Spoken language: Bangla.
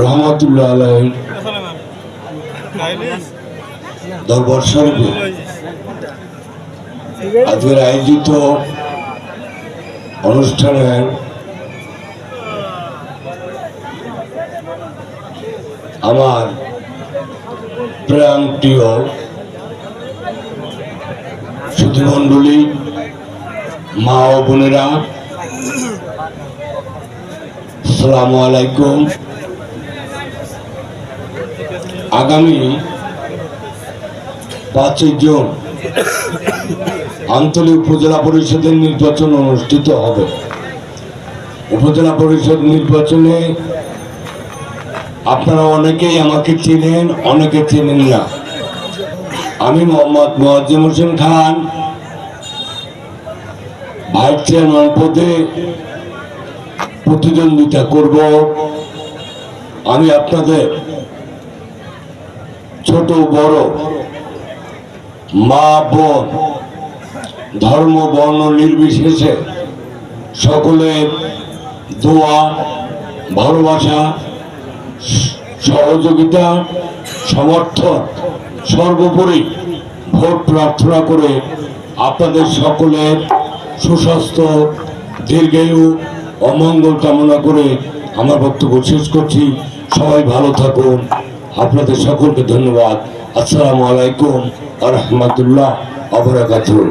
রহমতুল্লাহ আলাইহির দরবার শরীফে আজকের আয়োজিত অনুষ্ঠানের আমার প্রাণপ্রিয় সুধীমণ্ডলী, মা ও বোনেরা, আসসালামু আলাইকুম। আগামী 5 জুন আমতলী উপজেলা পরিষদের নির্বাচন অনুষ্ঠিত হবে। উপজেলা পরিষদ নির্বাচনে আপনারা অনেকেই আমাকে চেনেন, অনেকে চেনেন না। আমি মোহাম্মদ মোয়াজ্জেম হোসেন খান ভাইস চেয়ারম্যান পদে প্রতিদ্বন্দ্বিতা করব। আমি আপনাদের ছোট বড়, মা বোন, ধর্ম বর্ণ নির্বিশেষে সকলের দোয়া, ভালোবাসা, সহযোগিতা, সমর্থন, সর্বোপরি ভোট প্রার্থনা করে আপনাদের সকলের সুস্বাস্থ্য, দীর্ঘায়ু ও মঙ্গল কামনা করে আমার বক্তব্য শেষ করছি। সবাই ভালো থাকুন। আপনাদের সকলকে ধন্যবাদ। আসসালামু আলাইকুম ওয়া রাহমাতুল্লাহ ওয়া বারাকাতুহু।